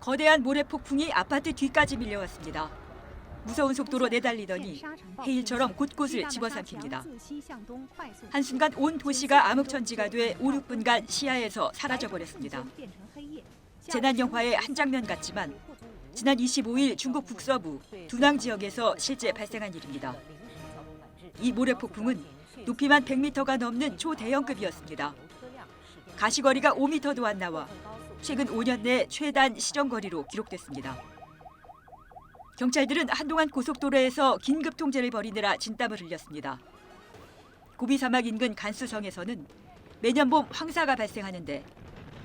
거대한 모래폭풍이 아파트 뒤까지 밀려왔습니다. 무서운 속도로 내달리더니 해일처럼 곳곳을 집어삼킵니다. 한순간 온 도시가 암흑천지가 돼 5, 6분간 시야에서 사라져버렸습니다. 재난 영화의 한 장면 같지만 지난 25일 중국 북서부 두낭 지역에서 실제 발생한 일입니다. 이 모래폭풍은 높이만 100m가 넘는 초대형급이었습니다. 가시거리가 5m도 안 나와 최근 5년 내 최단 시정거리로 기록됐습니다. 경찰들은 한동안 고속도로에서 긴급 통제를 벌이느라 진땀을 흘렸습니다. 고비 사막 인근 간수성에서는 매년 봄 황사가 발생하는데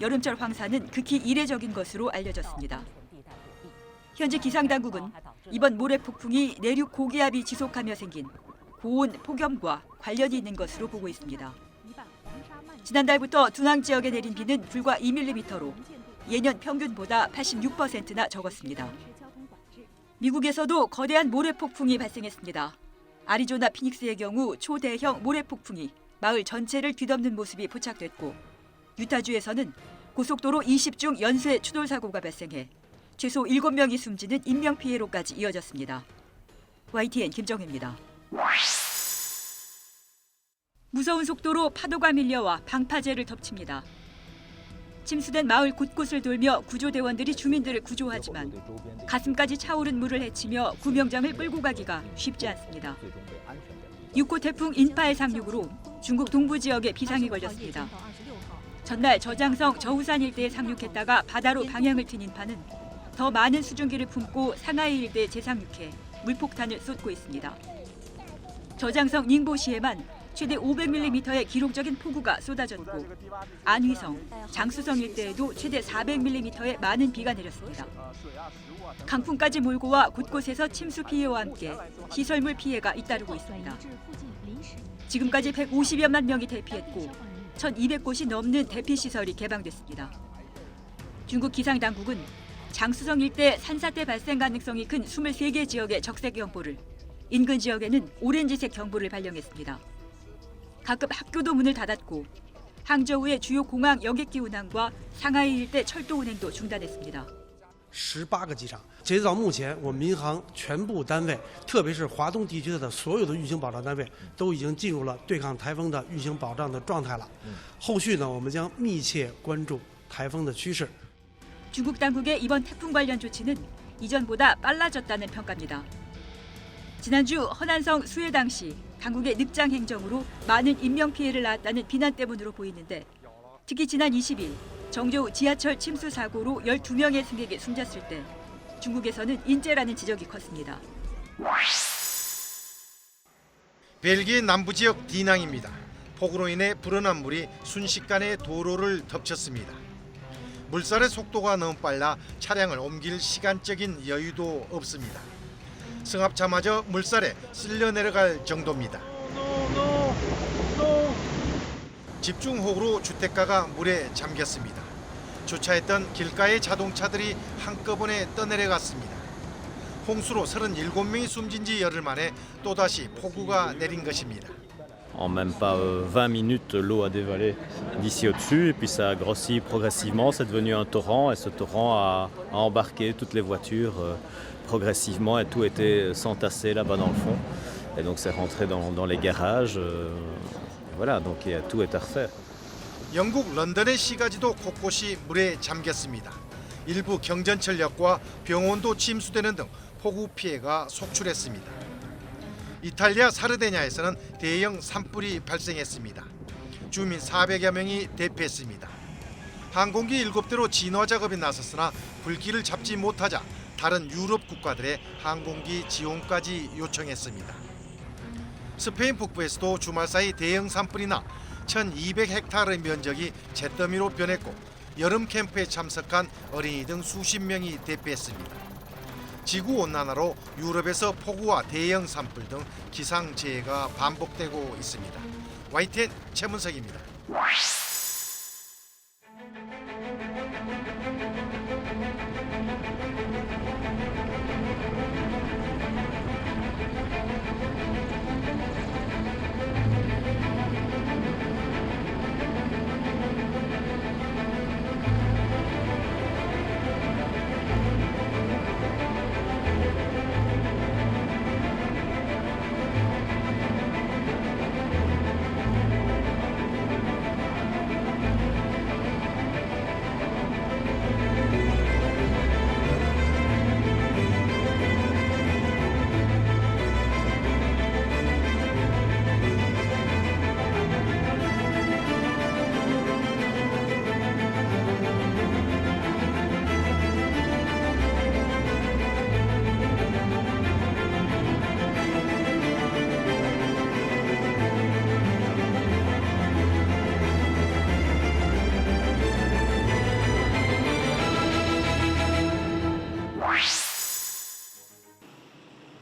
여름철 황사는 극히 이례적인 것으로 알려졌습니다. 현재 기상당국은 이번 모래폭풍이 내륙 고기압이 지속하며 생긴 고온 폭염과 관련이 있는 것으로 보고 있습니다. 지난달부터 두낭 지역에 내린 비는 불과 2mm로 예년 평균보다 86%나 적었습니다. 미국에서도 거대한 모래폭풍이 발생했습니다. 아리조나 피닉스의 경우 초대형 모래폭풍이 마을 전체를 뒤덮는 모습이 포착됐고 유타주에서는 고속도로 20중 연쇄 추돌 사고가 발생해 최소 7명이 숨지는 인명피해로까지 이어졌습니다. YTN 김정혜입니다. 무서운 속도로 파도가 밀려와 방파제를 덮칩니다. 침수된 마을 곳곳을 돌며 구조대원들이 주민들을 구조하지만 가슴까지 차오른 물을 헤치며 구명장을 끌고 가기가 쉽지 않습니다. 6호 태풍 인파의 상륙으로 중국 동부 지역에 비상이 걸렸습니다. 전날 저장성 저우산 일대에 상륙했다가 바다로 방향을 튼 인파는 더 많은 수증기를 품고 상하이 일대에 재상륙해 물폭탄을 쏟고 있습니다. 저장성 닝보시에만 최대 500mm의 기록적인 폭우가 쏟아졌고 안휘성, 장수성 일대에도 최대 400mm의 많은 비가 내렸습니다. 강풍까지 몰고 와 곳곳에서 침수 피해와 함께 시설물 피해가 잇따르고 있습니다. 지금까지 150여만 명이 대피했고 1,200곳이 넘는 대피시설이 개방됐습니다. 중국 기상당국은 장수성 일대 산사태 발생 가능성이 큰 23개 지역의 적색 경보를, 인근 지역에는 오렌지색 경보를 발령했습니다. 각급 학교도 문을 닫았고 항저우의 주요 공항 여객기 운항과 상하이 일대 철도 운행도 중단했습니다. 18个机场，截止到目前，我们民航全部单位，特别是华东地区的所有的运行保障单位，都已经进入了对抗台风的运行保障的状态了。后续呢，我们将密切关注台风的趋势。 중국 당국의 이번 태풍 관련 조치는 이전보다 빨라졌다는 평가입니다. 지난주 허난성 수해 당시 당국의 늑장 행정으로 많은 인명 피해를 낳았다는 비난 때문으로 보이는데 특히 지난 20일 정저우 지하철 침수 사고로 12명의 승객이 숨졌을 때 중국에서는 인재라는 지적이 컸습니다. 벨기에 남부 지역 디낭입니다. 폭우로 인해 불어난 물이 순식간에 도로를 덮쳤습니다. 물살의 속도가 너무 빨라 차량을 옮길 시간적인 여유도 없습니다. 승합차마저 물살에 쓸려 내려갈 정도입니다. 집중호우로 주택가가 물에 잠겼습니다. 주차했던 길가의 자동차들이 한꺼번에 떠내려갔습니다. 홍수로 37명이 숨진 지 열흘 만에 또다시 폭우가 내린 것입니다. En même pas 20 minutes, l'eau a dévalé d'ici au-dessus et puis ça a grossi progressivement, c'est devenu un torrent et ce torrent a embarqué toutes les voitures progressivement et tout était s'entasser là-bas dans le fond. Et donc c'est rentré dans les garages. Voilà, donc tout est à refaire. 영국 런던의 시가지도 곳곳이 물에 잠겼습니다. 일부 경전철역과 병원도 침수되는 등 폭우 피해가 속출했습니다. 이탈리아 사르데냐에서는 대형 산불이 발생했습니다. 주민 400여 명이 대피했습니다. 항공기 7대로 진화 작업에 나섰으나 불길을 잡지 못하자 다른 유럽 국가들의 항공기 지원까지 요청했습니다. 스페인 북부에서도 주말 사이 대형 산불이 나 1,200헥타르의 면적이 잿더미로 변했고 여름 캠프에 참석한 어린이 등 수십 명이 대피했습니다. 지구온난화로 유럽에서 폭우와 대형 산불 등 기상재해가 반복되고 있습니다. YTN 최문석입니다.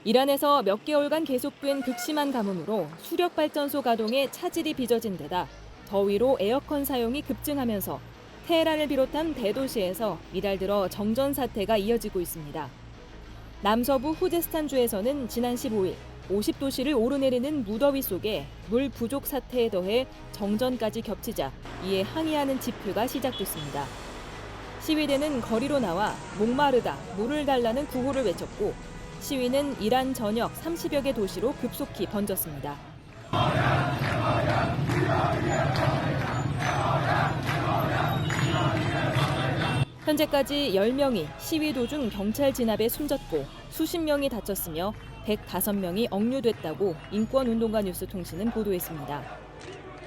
이란에서 몇 개월간 계속된 극심한 가뭄으로 수력발전소 가동에 차질이 빚어진 데다 더위로 에어컨 사용이 급증하면서 테헤란을 비롯한 대도시에서 이달 들어 정전 사태가 이어지고 있습니다. 남서부 후제스탄주에서는 지난 15일 50도씨를 오르내리는 무더위 속에 물 부족 사태에 더해 정전까지 겹치자 이에 항의하는 집회가 시작됐습니다. 시위대는 거리로 나와 목마르다, 물을 달라는 구호를 외쳤고 시위는 이란 전역 30여 개 도시로 급속히 번졌습니다. 현재까지 10명이 시위 도중 경찰 진압에 숨졌고 수십 명이 다쳤으며 105명이 억류됐다고 인권운동가 뉴스통신은 보도했습니다.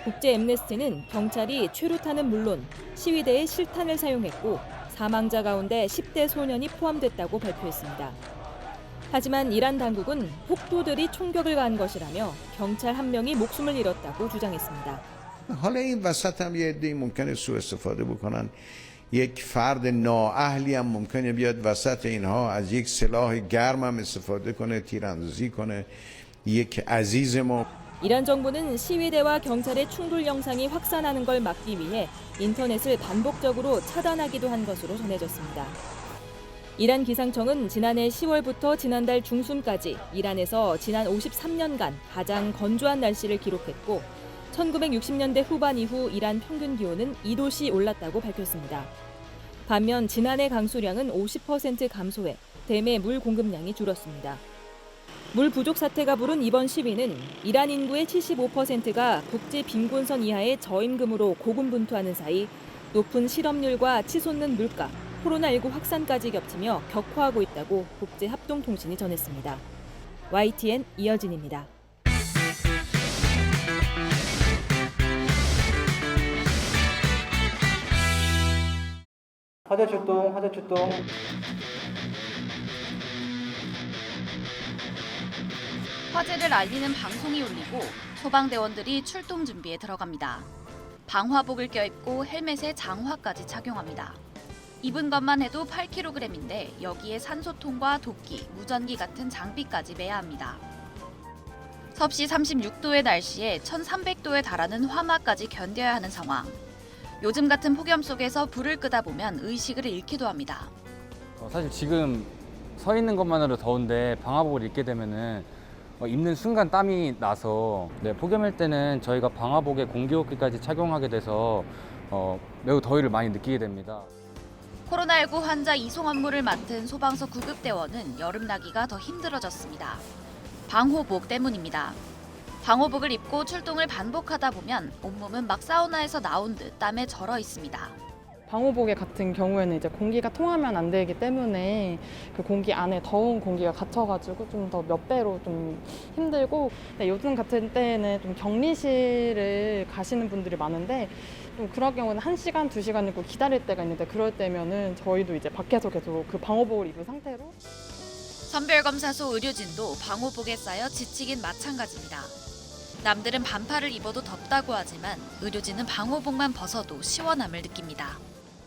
국제 엠네스티는 경찰이 최루탄은 물론 시위대에 실탄을 사용했고 사망자 가운데 10대 소년이 포함됐다고 발표했습니다. 하지만 이란 당국은 폭도들이 총격을 가한 것이라며 경찰 한 명이 목숨을 잃었다고 주장했습니다. حالا این وسط هم یه عده‌ای ممکنه سوء استفاده بکنن. یک فرد نااهلی هم ممکنه بیاد وسط اینها از یک سلاح گرم هم استفاده کنه، تیراندازی کنه. یک عزیز ما 이란 정부는 시위대와 경찰의 충돌 영상이 확산하는 걸 막기 위해 인터넷을 반복적으로 차단하기도 한 것으로 전해졌습니다. 이란 기상청은 지난해 10월부터 지난달 중순까지 이란에서 지난 53년간 가장 건조한 날씨를 기록했고 1960년대 후반 이후 이란 평균 기온은 2도씨 올랐다고 밝혔습니다. 반면 지난해 강수량은 50% 감소해 댐의 물 공급량이 줄었습니다. 물 부족 사태가 부른 이번 시위는 이란 인구의 75%가 국제 빈곤선 이하의 저임금으로 고군분투하는 사이 높은 실업률과 치솟는 물가, 코로나19 확산까지 겹치며 격화하고 있다고 국제합동통신이 전했습니다. YTN 이여진입니다. 화재 출동. 화재를 알리는 방송이 울리고 소방대원들이 출동 준비에 들어갑니다. 방화복을 껴입고 헬멧에 장화까지 착용합니다. 입은 것만 해도 8kg인데 여기에 산소통과 도끼, 무전기 같은 장비까지 매야 합니다. 섭씨 36도의 날씨에 1300도에 달하는 화마까지 견뎌야 하는 상황. 요즘 같은 폭염 속에서 불을 끄다 보면 의식을 잃기도 합니다. 사실 지금 서 있는 것만으로 더운데 방화복을 입게 되면은 입는 순간 땀이 나서 폭염일 때는 저희가 방화복에 공기호흡기까지 착용하게 돼서 매우 더위를 많이 느끼게 됩니다. 코로나19 환자 이송 업무를 맡은 소방서 구급대원은 여름 나기가 더 힘들어졌습니다. 방호복 때문입니다. 방호복을 입고 출동을 반복하다 보면 온몸은 막 사우나에서 나온 듯 땀에 절어 있습니다. 방호복에 같은 경우에는 이제 공기가 통하면 안 되기 때문에 그 공기 안에 더운 공기가 갇혀가지고 좀 더 몇 배로 좀 힘들고, 요즘 같은 때에는 좀 격리실을 가시는 분들이 많은데 좀 그럴 경우는 1시간, 2시간 있고 기다릴 때가 있는데 그럴 때면은 저희도 이제 밖에서 계속 그 방호복을 입은 상태로. 선별검사소 의료진도 방호복에 쌓여 지치긴 마찬가지입니다. 남들은 반팔을 입어도 덥다고 하지만 의료진은 방호복만 벗어도 시원함을 느낍니다.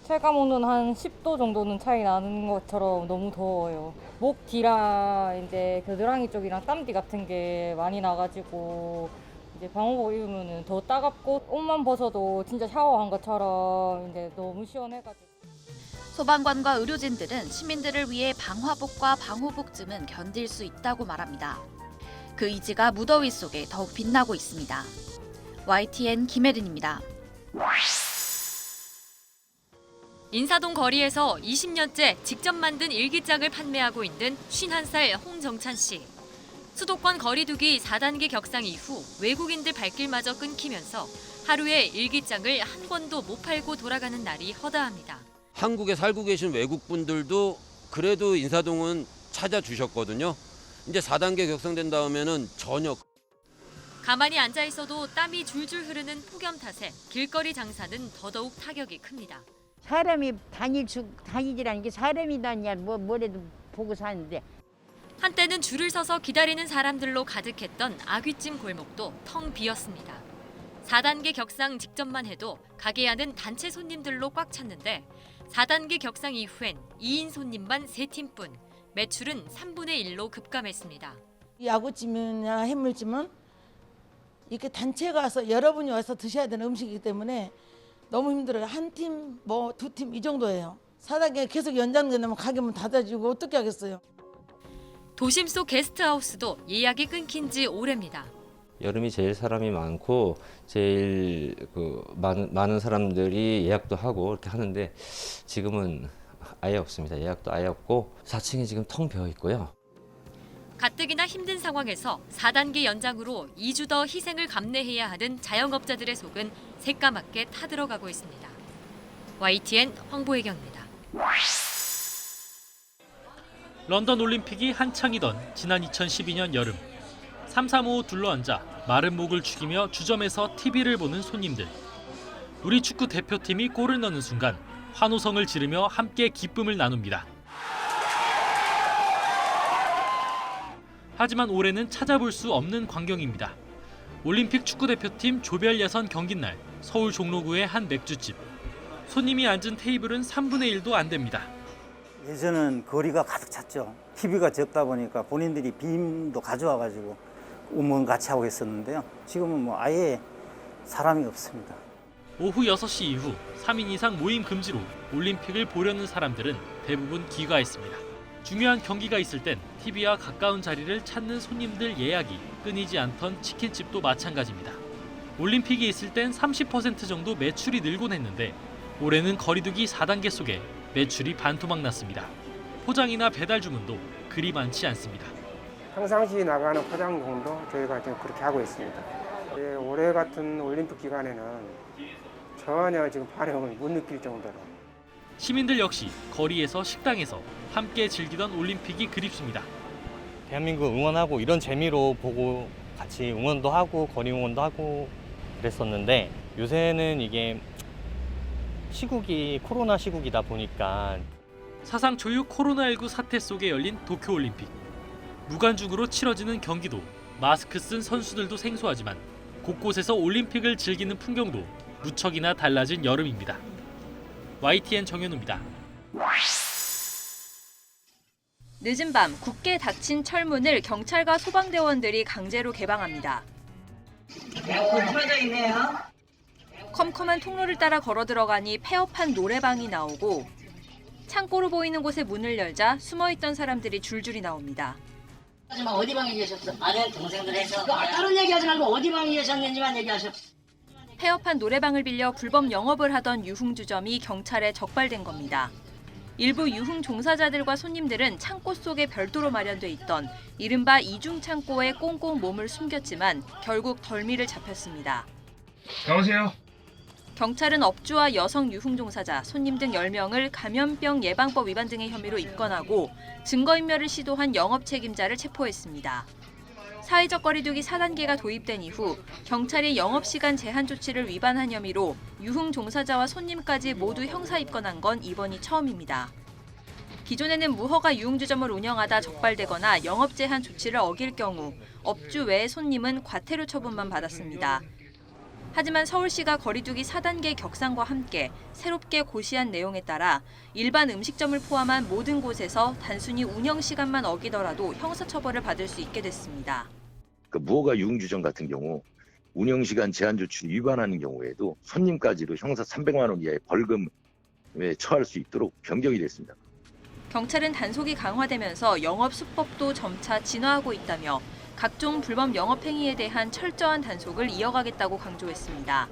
체감온도는 한 10도 정도는 차이 나는 것처럼 너무 더워요. 목 뒤랑 이제 겨드랑이 쪽이랑 땀띠 같은 게 많이 나가지고 이제 방호복 입으면 더 따갑고 옷만 벗어도 진짜 샤워한 것처럼 이제 너무 시원해가지고. 소방관과 의료진들은 시민들을 위해 방화복과 방호복쯤은 견딜 수 있다고 말합니다. 그 의지가 무더위 속에 더욱 빛나고 있습니다. YTN 김혜린입니다. 인사동 거리에서 20년째 직접 만든 일기장을 판매하고 있는 51살 홍정찬 씨. 수도권 거리두기 4단계 격상 이후 외국인들 발길마저 끊기면서 하루에 일기장을 한 권도 못 팔고 돌아가는 날이 허다합니다. 한국에 살고 계신 외국분들도 그래도 인사동은 찾아주셨거든요. 이제 4단계 격상된 다음에는 전혀. 가만히 앉아 있어도 땀이 줄줄 흐르는 폭염 탓에 길거리 장사는 더더욱 타격이 큽니다. 사람이 다니지라는 게 사람이 다니냐 뭐래도 보고 사는데. 한때는 줄을 서서 기다리는 사람들로 가득했던 아귀찜 골목도 텅 비었습니다. 4단계 격상 직전만 해도 가게 안은 단체 손님들로 꽉 찼는데 4단계 격상 이후엔 2인 손님만 3팀뿐, 매출은 3분의 1로 급감했습니다. 야구찜이나 해물찜은 이렇게 단체가 와서 여러분이 와서 드셔야 되는 음식이기 때문에 너무 힘들어요. 한 팀, 뭐 두 팀 이 정도예요. 4단계 계속 연장되면 가게문 닫아지고 어떻게 하겠어요. 도심 속 게스트하우스도 예약이 끊긴 지 오래입니다. 여름이 제일 사람이 많고 제일 많은 사람들이 예약도 하고 이렇게 하는데 지금은 아예 없습니다. 예약도 아예 없고 4층이 지금 텅 비어 있고요. 가뜩이나 힘든 상황에서 4단계 연장으로 2주 더 희생을 감내해야 하는 자영업자들의 속은 새까맣게 타들어가고 있습니다. YTN 황보혜경입니다. 런던 올림픽이 한창이던 지난 2012년 여름 335 둘러앉아 마른 목을 축이며 주점에서 TV를 보는 손님들. 우리 축구 대표팀이 골을 넣는 순간 환호성을 지르며 함께 기쁨을 나눕니다. 하지만 올해는 찾아볼 수 없는 광경입니다. 올림픽 축구대표팀 조별 예선 경기 날 서울 종로구의 한 맥주집. 손님이 앉은 테이블은 3분의 1도 안 됩니다. 예전은 거리가 가득 찼죠. TV가 적다 보니까 본인들이 빔도 가져와가지고 음원 같이 하고 있었는데요. 지금은 뭐 아예 사람이 없습니다. 오후 6시 이후 3인 이상 모임 금지로 올림픽을 보려는 사람들은 대부분 귀가했습니다. 중요한 경기가 있을 땐 TV와 가까운 자리를 찾는 손님들 예약이 끊이지 않던 치킨집도 마찬가지입니다. 올림픽이 있을 땐 30% 정도 매출이 늘곤 했는데 올해는 거리두기 4단계 속에 매출이 반토막 났습니다. 포장이나 배달 주문도 그리 많지 않습니다. 평상시 나가는 포장용도 저희가 지금 그렇게 하고 있습니다. 올해 같은 올림픽 기간에는 전혀 지금 반응을 못 느낄 정도로. 시민들 역시 거리에서 식당에서 함께 즐기던 올림픽이 그립습니다. 대한민국 응원하고 이런 재미로 보고 같이 응원도 하고 거리 응원도 하고 그랬었는데 요새는 이게 시국이 코로나 시국이다 보니까 사상 초유 코로나19 사태 속에 열린 도쿄올림픽. 무관중으로 치러지는 경기도 마스크 쓴 선수들도 생소하지만 곳곳에서 올림픽을 즐기는 풍경도 무척이나 달라진 여름입니다. YTN 정현우입니다. 늦은 밤 굳게 닫힌 철문을 경찰과 소방대원들이 강제로 개방합니다. 컴컴한 통로를 따라 걸어 들어가니 폐업한 노래방이 나오고 창고로 보이는 곳에 문을 열자 숨어있던 사람들이 줄줄이 나옵니다. 어디 방에 계셨어? 아는 동생들 해서 다른 얘기하지 말고 어디 방에 계셨는지만 얘기하셔. 폐업한 노래방을 빌려 불법 영업을 하던 유흥주점이 경찰에 적발된 겁니다. 일부 유흥 종사자들과 손님들은 창고 속에 별도로 마련돼 있던 이른바 이중 창고에 꽁꽁 몸을 숨겼지만 결국 덜미를 잡혔습니다. 나오세요. 경찰은 업주와 여성 유흥 종사자, 손님 등 10명을 감염병 예방법 위반 등의 혐의로 입건하고 증거인멸을 시도한 영업 책임자를 체포했습니다. 사회적 거리두기 4단계가 도입된 이후 경찰이 영업시간 제한 조치를 위반한 혐의로 유흥 종사자와 손님까지 모두 형사 입건한 건 이번이 처음입니다. 기존에는 무허가 유흥주점을 운영하다 적발되거나 영업 제한 조치를 어길 경우 업주 외의 손님은 과태료 처분만 받았습니다. 하지만 서울시가 거리두기 4단계 격상과 함께 새롭게 고시한 내용에 따라 일반 음식점을 포함한 모든 곳에서 단순히 운영 시간만 어기더라도 형사처벌을 받을 수 있게 됐습니다. 무허가 유흥주점 같은 경우 운영시간 제한 조치를 위반하는 경우에도 손님까지도 형사 300만 원 이하의 벌금에 처할 수 있도록 변경이 됐습니다. 경찰은 단속이 강화되면서 영업 수법도 점차 진화하고 있다며 각종 불법 영업 행위에 대한 철저한 단속을 이어가겠다고 강조했습니다.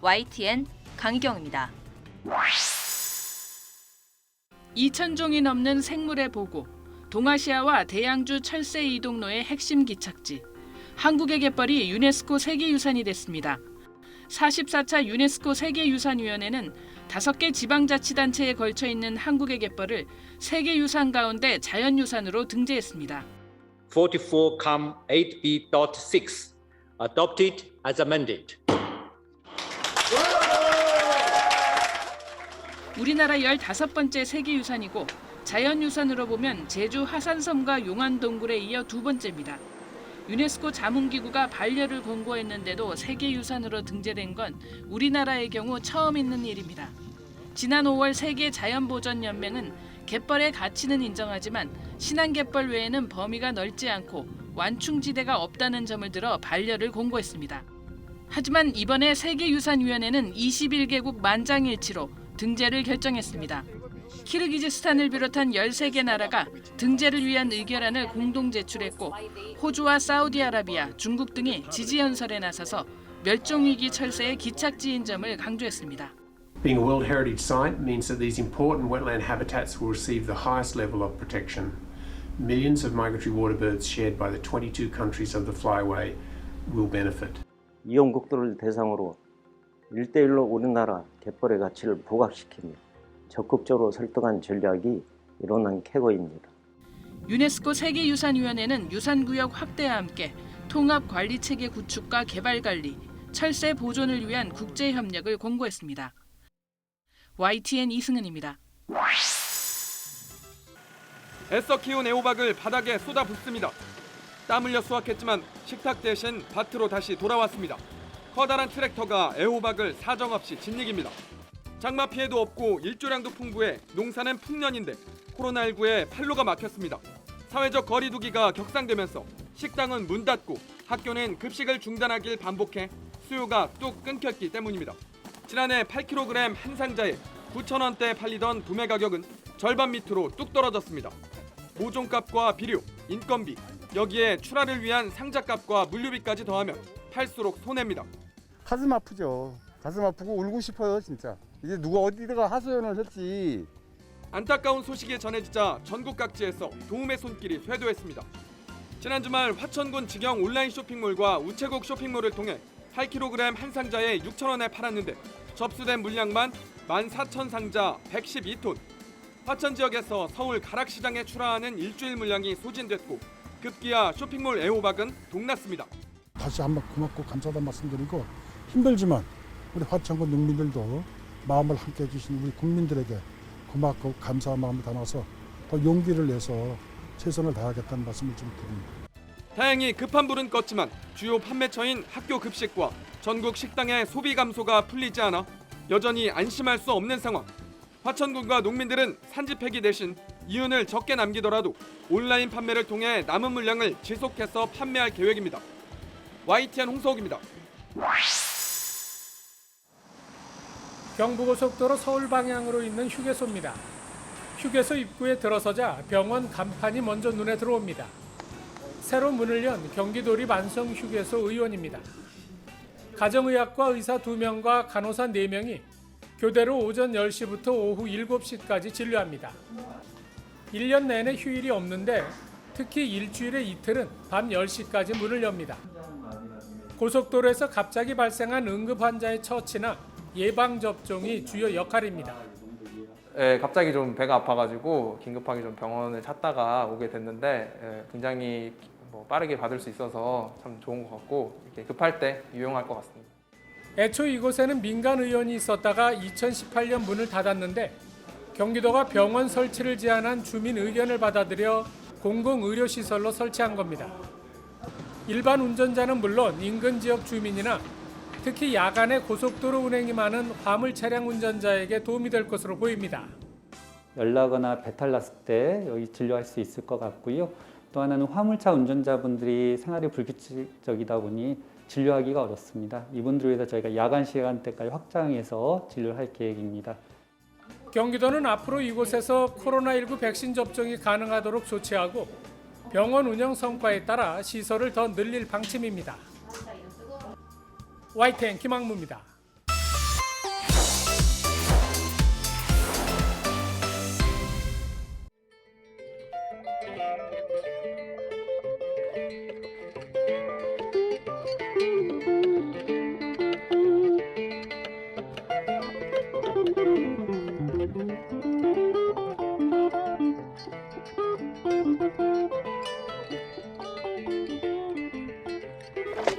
YTN 강희경입니다. 2,000종이 넘는 생물의 보고, 동아시아와 대양주 철새 이동로의 핵심 기착지. 한국의 갯벌이 유네스코 세계유산이 됐습니다. 44차 유네스코 세계유산위원회는 5개 지방자치단체에 걸쳐 있는 한국의 갯벌을 세계유산 가운데 자연유산으로 등재했습니다. 44-8B.6 adopted as amended. 우리나라 15번째 세계유산이고 자연유산으로 보면 제주 하산섬과 용안동굴에 이어 2번째입니다. 유네스코 자문기구가 반려를 권고했는데도 세계유산으로 등재된 건 우리나라의 경우 처음 있는 일입니다. 지난 5월 세계자연보전연맹은 갯벌의 가치는 인정하지만 신안갯벌 외에는 범위가 넓지 않고 완충지대가 없다는 점을 들어 반려를 공고했습니다. 하지만 이번에 세계유산위원회는 21개국 만장일치로 등재를 결정했습니다. 키르기즈스탄을 비롯한 13개 나라가 등재를 위한 의결안을 공동 제출했고 호주와 사우디아라비아, 중국 등이 지지 연설에 나서서 멸종위기 철새의 기착지인 점을 강조했습니다. Being a World Heritage Site means that these important wetland habitats will receive the highest level of protection. Millions of migratory water birds shared by the 22 countries of the flyway will benefit. 이용국들을 대상으로 1대1로 우리나라 갯벌의 가치를 부각시킵니다. 적극적으로 설득한 전략이 일어난 캐거입니다. 유네스코 세계유산위원회는 유산구역 확대와 함께 통합관리체계 구축과 개발관리, 철새 보존을 위한 국제협력을 공고했습니다. YTN 이승은입니다. 애써 키운 애호박을 바닥에 쏟아붓습니다. 땀 흘려 수확했지만 식탁 대신 밭으로 다시 돌아왔습니다. 커다란 트랙터가 애호박을 사정없이 짓이깁니다. 장마 피해도 없고 일조량도 풍부해 농사는 풍년인데 코로나19에 판로가 막혔습니다. 사회적 거리 두기가 격상되면서 식당은 문 닫고 학교는 급식을 중단하길 반복해 수요가 뚝 끊겼기 때문입니다. 지난해 8kg 한 상자에 9,000원대 팔리던 구매 가격은 절반 밑으로 뚝 떨어졌습니다. 모종값과 비료, 인건비, 여기에 출하를 위한 상자값과 물류비까지 더하면 팔수록 손해입니다. 가슴 아프죠. 가슴 아프고 울고 싶어요, 진짜. 이제 누가 어디다가 하소연을 했지. 안타까운 소식이 전해지자 전국 각지에서 도움의 손길이 쇄도했습니다. 지난 주말 화천군 직영 온라인 쇼핑몰과 우체국 쇼핑몰을 통해 8kg 한 상자에 6,000원에 팔았는데 접수된 물량만 14,000상자 112톤. 화천 지역에서 서울 가락시장에 출하하는 일주일 물량이 소진됐고 급기야 쇼핑몰 애호박은 동났습니다. 다시 한번 고맙고 감사하다는 말씀드리고 힘들지만 우리 화천군 농민들도 마음을 함께 해주신 우리 국민들에게 고맙고 감사한 마음을 담아서 더 용기를 내서 최선을 다하겠다는 말씀을 좀 드립니다. 다행히 급한 불은 껐지만 주요 판매처인 학교 급식과 전국 식당의 소비 감소가 풀리지 않아 여전히 안심할 수 없는 상황. 화천군과 농민들은 산지폐기 대신 이윤을 적게 남기더라도 온라인 판매를 통해 남은 물량을 지속해서 판매할 계획입니다. YTN 홍서욱입니다. 경부고속도로 서울 방향으로 있는 휴게소입니다. 휴게소 입구에 들어서자 병원 간판이 먼저 눈에 들어옵니다. 새로 문을 연 경기도립 안성휴게소 의원입니다. 가정의학과 의사 2명과 간호사 4명이 교대로 오전 10시부터 오후 7시까지 진료합니다. 1년 내내 휴일이 없는데 특히 일주일에 이틀은 밤 10시까지 문을 엽니다. 고속도로에서 갑자기 발생한 응급 환자의 처치나 예방접종이 주요 역할입니다. 갑자기 좀 배가 아파가지고 긴급하게 좀 병원을 찾다가 오게 됐는데 굉장히 빠르게 받을 수 있어서 참 좋은 것 같고 이렇게 급할 때 유용할 것 같습니다. 애초 이곳에는 민간 의원이 있었다가 2018년 문을 닫았는데 경기도가 병원 설치를 제안한 주민 의견을 받아들여 공공의료시설로 설치한 겁니다. 일반 운전자는 물론 인근 지역 주민이나 특히 야간에 고속도로 운행이 많은 화물 차량 운전자에게 도움이 될 것으로 보입니다. 연락거나 배탈 났을 때 여기 진료할 수 있을 것 같고요. 또 하나는 화물차 운전자분들이 생활이 불규칙적이다 보니 진료하기가 어렵습니다. 이분들을 위해서 저희가 야간 시간대까지 확장해서 진료할 계획입니다. 경기도는 앞으로 이곳에서 코로나19 백신 접종이 가능하도록 조치하고 병원 운영 성과에 따라 시설을 더 늘릴 방침입니다. YTN 김학무입니다.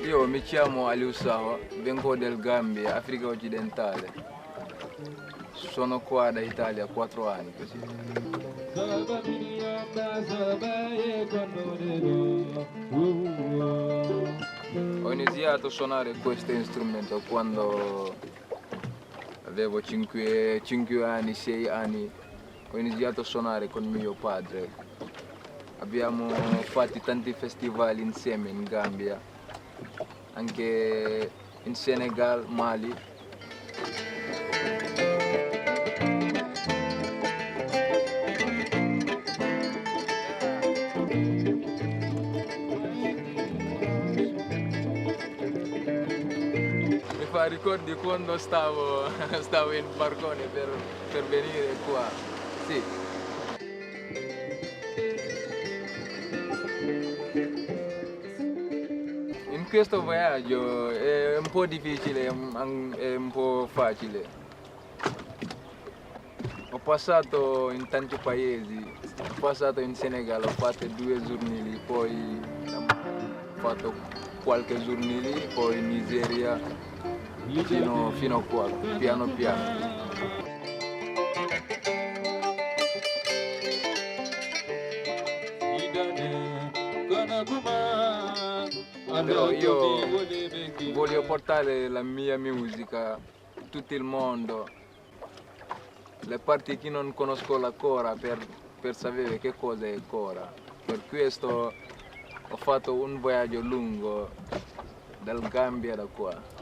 Io mi chiamo Aliou Saho, vengo del Gambia, Africa occidentale. Sono qua da Italia 4 anni così. Ho iniziato a suonare questo strumento quando avevo 5 anni, 6 anni. ho iniziato a suonare con mio padre. Abbiamo fatto tanti festival insieme in Gambia, anche in Senegal, Mali. Mi fa ricordi quando stavo in barcone per venire qua. Sì. In questo viaggio è un po' difficile e un po' facile. Ho passato in tanti paesi, ho passato in Senegal, ho fatto 2 giorni lì, poi ho fatto qualche giorno lì, poi in Nigeria, fino a qua, piano piano. Però io voglio portare la mia musica a tutto il mondo, le parti che non conoscono la Cora per sapere che cosa è Cora. Per questo ho fatto un viaggio lungo dal Gambia da qua.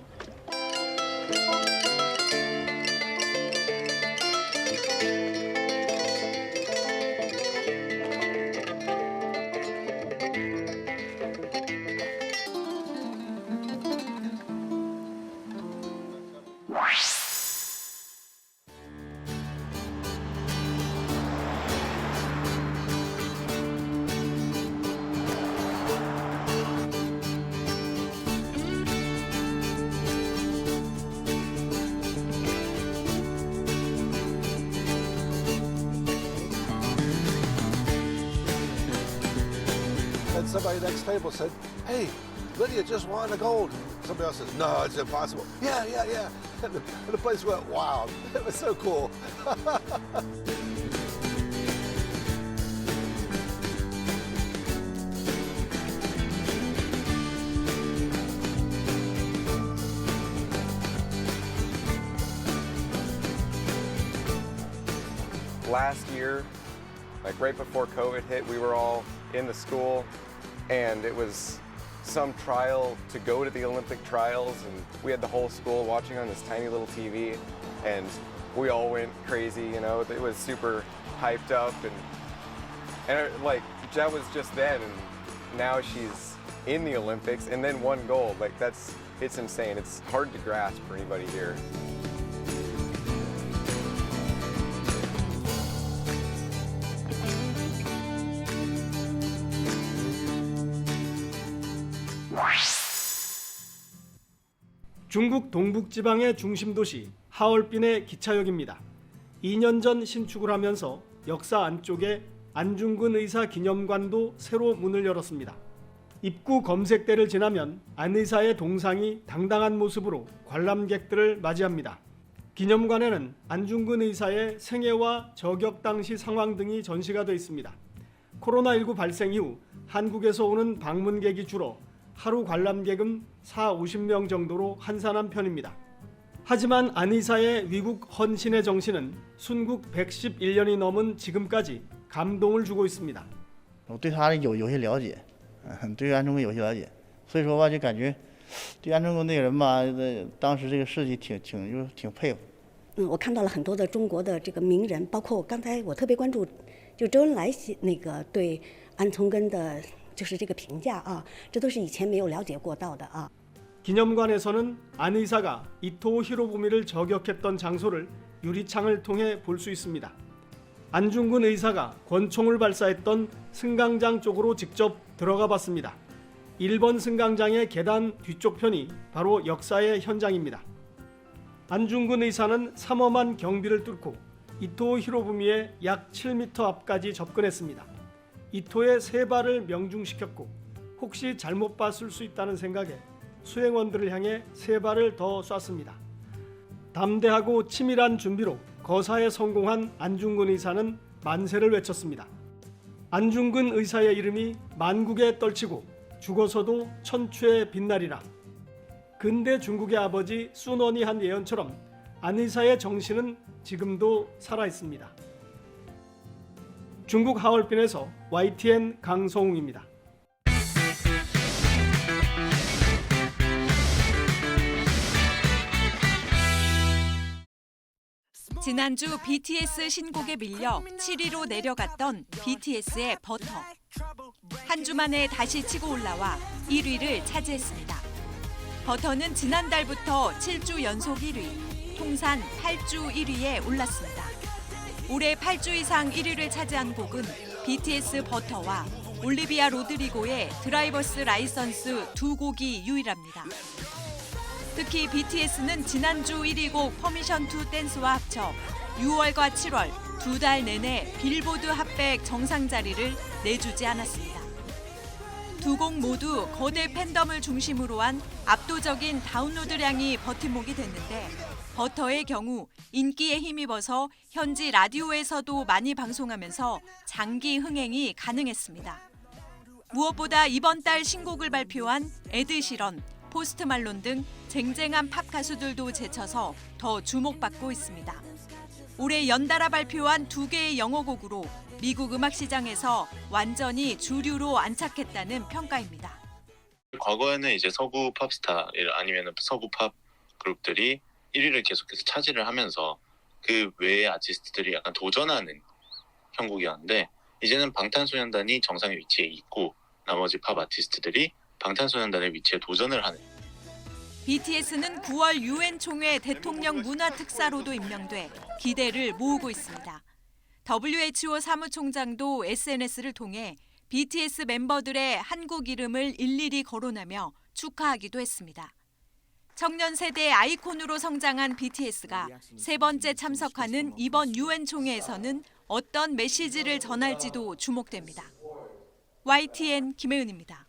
And somebody next table said, "Hey, Lydia just won the gold." Somebody else says, "No, it's impossible." Yeah. And the place went wild. It was so cool. Last year, like right before COVID hit, we were all in the school, and it was some trial to go to the Olympic trials, and we had the whole school watching on this tiny little TV, and we all went crazy, you know. It was super hyped up, and like Jet was just then, and now she's in the Olympics and then won gold. Like it's insane. It's hard to grasp for anybody here. 중국 동북지방의 중심도시 하얼빈의 기차역입니다. 2년 전 신축을 하면서 역사 안쪽에 안중근 의사 기념관도 새로 문을 열었습니다. 입구 검색대를 지나면 안 의사의 동상이 당당한 모습으로 관람객들을 맞이합니다. 기념관에는 안중근 의사의 생애와 저격 당시 상황 등이 전시가 되어 있습니다. 코로나19 발생 이후 한국에서 오는 방문객이 줄어 하루 관람객은 40-50명 정도로 한산한 편입니다. 하지만 안 의사의 위국 헌신의 정신은 순국 111년이 넘은 지금까지 감동을 주고 있습니다. 我对他有些了解，对安中国有些了解，所以说吧，就感觉对安中国那个人吧，当时这个事迹挺佩服。我看到了很多的中国的这个名人，包括刚才我特别关注，就周恩来那个对安从根的。 就是这个评价啊，这都是以前没有了解过到的啊。 기념관에서는 안 의사가 이토 히로부미를 저격했던 장소를 유리창을 통해 볼 수 있습니다. 안중근 의사가 권총을 발사했던 승강장 쪽으로 직접 들어가 봤습니다. 1번 승강장의 계단 뒤쪽 편이 바로 역사의 현장입니다. 안중근 의사는 삼엄한 경비를 뚫고 이토 히로부미의 약 7m 앞까지 접근했습니다. 이토의 세 발을 명중시켰고 혹시 잘못 봤을 수 있다는 생각에 수행원들을 향해 세 발을 더 쐈습니다. 담대하고 치밀한 준비로 거사에 성공한 안중근 의사는 만세를 외쳤습니다. 안중근 의사의 이름이 만국에 떨치고 죽어서도 천추에 빛나리라. 근대 중국의 아버지 순원이 한 예언처럼 안 의사의 정신은 지금도 살아있습니다. 중국 하얼빈에서 YTN 강성웅입니다. 지난주 BTS 신곡에 밀려 7위로 내려갔던 BTS의 버터. 한 주 만에 다시 치고 올라와 1위를 차지했습니다. 버터는 지난달부터 7주 연속 1위, 통산 8주 1위에 올랐습니다. 올해 8주 이상 1위를 차지한 곡은 BTS 버터와 올리비아 로드리고의 드라이버스 라이선스 두 곡이 유일합니다. 특히 BTS는 지난주 1위 곡 퍼미션 투 댄스와 합쳐 6월과 7월 두 달 내내 빌보드 핫백 정상 자리를 내주지 않았습니다. 두 곡 모두 거대 팬덤을 중심으로 한 압도적인 다운로드량이 버팀목이 됐는데 버터의 경우 인기에 힘입어서 현지 라디오에서도 많이 방송하면서 장기 흥행이 가능했습니다. 무엇보다 이번 달 신곡을 발표한 에드 시런, 포스트 말론 등 쟁쟁한 팝 가수들도 제쳐서 더 주목받고 있습니다. 올해 연달아 발표한 2개의 영어곡으로 미국 음악 시장에서 완전히 주류로 안착했다는 평가입니다. 과거에는 이제 서구 팝스타 아니면 서구 팝 그룹들이 1위를 계속해서 차지를 하면서 그 외의 아티스트들이 약간 도전하는 형국이었는데 이제는 방탄소년단이 정상의 위치에 있고 나머지 팝 아티스트들이 방탄소년단의 위치에 도전을 하는. BTS는 9월 UN 총회 대통령 문화 특사로도 임명돼 기대를 모으고 있습니다. WHO 사무총장도 SNS를 통해 BTS 멤버들의 한국 이름을 일일이 거론하며 축하하기도 했습니다. 청년 세대의 아이콘으로 성장한 BTS가 세 번째 참석하는 이번 UN 총회에서는 어떤 메시지를 전할지도 주목됩니다. YTN 김혜은입니다.